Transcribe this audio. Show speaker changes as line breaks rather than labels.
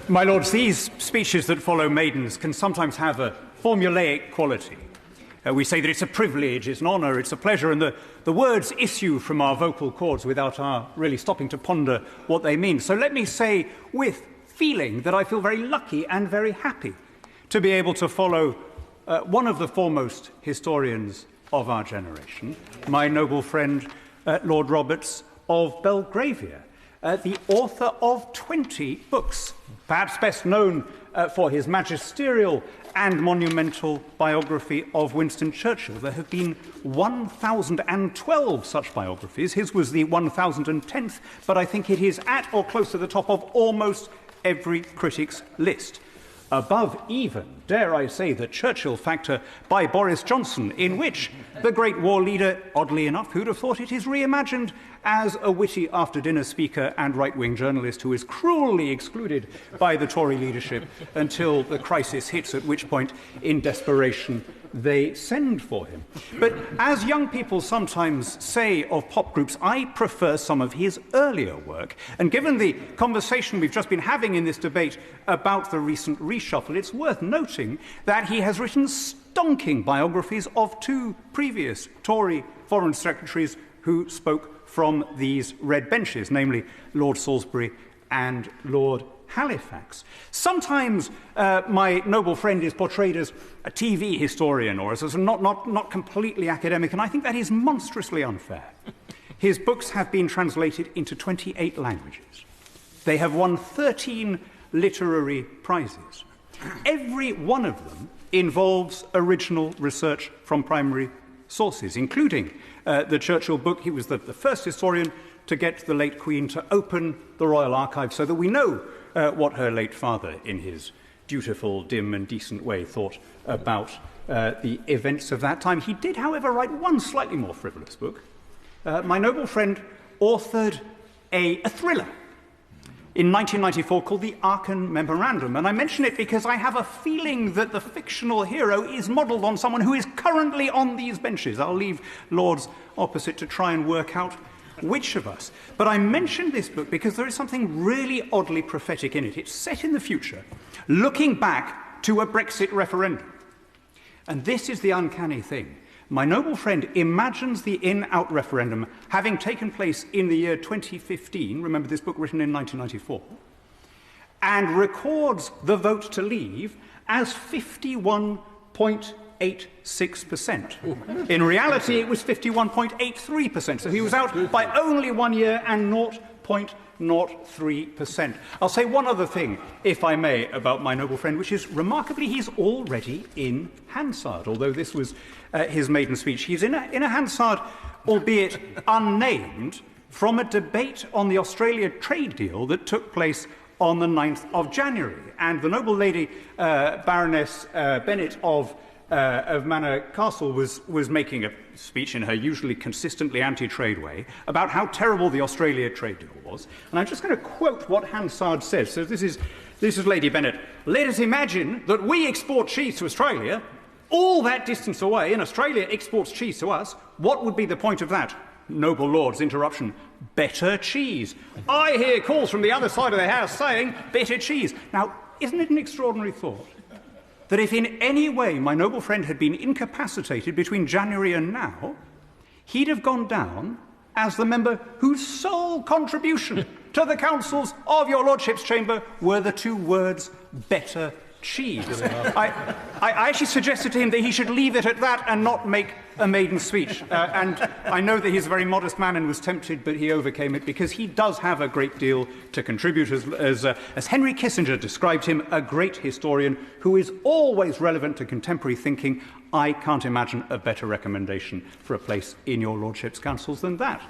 My lords, these speeches that follow maidens can sometimes have a formulaic quality. We say that it's a privilege, it's an honour, it's a pleasure, and the words issue from our vocal cords without our really stopping to ponder what they mean. So let me say with feeling that I feel very lucky and very happy to be able to follow one of the foremost historians of our generation, my noble friend Lord Roberts of Belgravia, the author of 20 books, perhaps best known for his magisterial and monumental biography of Winston Churchill. There have been 1,012 such biographies. His was the 1,010th, but I think it is at or close to the top of almost every critic's list. Above even, dare I say, the Churchill factor by Boris Johnson, in which the great war leader, oddly enough, who'd have thought it, is reimagined as a witty after-dinner speaker and right-wing journalist who is cruelly excluded by the Tory leadership until the crisis hits, at which point, in desperation, they send for him. But as young people sometimes say of pop groups, I prefer some of his earlier work. And given the conversation we've just been having in this debate about the recent reshuffle, it's worth noting that he has written stonking biographies of two previous Tory foreign secretaries who spoke from these red benches, namely Lord Salisbury and Lord Halifax. Sometimes my noble friend is portrayed as a TV historian or as not completely academic, and I think that is monstrously unfair. His books have been translated into 28 languages. They have won 13 literary prizes. Every one of them involves original research from primary sources, including the Churchill book. He was the first historian to get the late Queen to open the Royal Archive so that we know what her late father, in his dutiful, dim and decent way, thought about the events of that time. He did, however, write one slightly more frivolous book. My noble friend authored a thriller in 1994 called The Aachen Memorandum, and I mention it because I have a feeling that the fictional hero is modelled on someone who is currently on these benches. I'll leave lords opposite to try and work out which of us. But I mentioned this book because there is something really oddly prophetic in it. It's set in the future, looking back to a Brexit referendum. And this is the uncanny thing. My noble friend imagines the in-out referendum having taken place in the year 2015, remember this book written in 1994, and records the vote to leave as 51.86%. In reality, it was 51.83%, so he was out by only 1 year and 0.03%. I'll say one other thing, if I may, about my noble friend, which is remarkably he's already in Hansard, although this was his maiden speech. He's in a Hansard, albeit unnamed, from a debate on the Australia trade deal that took place on the 9th of January. And the noble lady, Baroness Bennett of Manor Castle was making a speech in her usually consistently anti-trade way about how terrible the Australia trade deal was. And I'm just going to quote what Hansard says. So this is Lady Bennett. Let us imagine that we export cheese to Australia, all that distance away, and Australia exports cheese to us. What would be the point of that? Noble lords, interruption. Better cheese. I hear calls from the other side of the house saying better cheese. Now, isn't it an extraordinary thought that if in any way my noble friend had been incapacitated between January and now, he'd have gone down as the member whose sole contribution to the councils of your lordship's chamber were the two words better cheese. I actually suggested to him that he should leave it at that and not make a maiden speech. And I know that he's a very modest man and was tempted, but he overcame it because he does have a great deal to contribute. As Henry Kissinger described him, a great historian who is always relevant to contemporary thinking. I can't imagine a better recommendation for a place in your lordship's councils than that.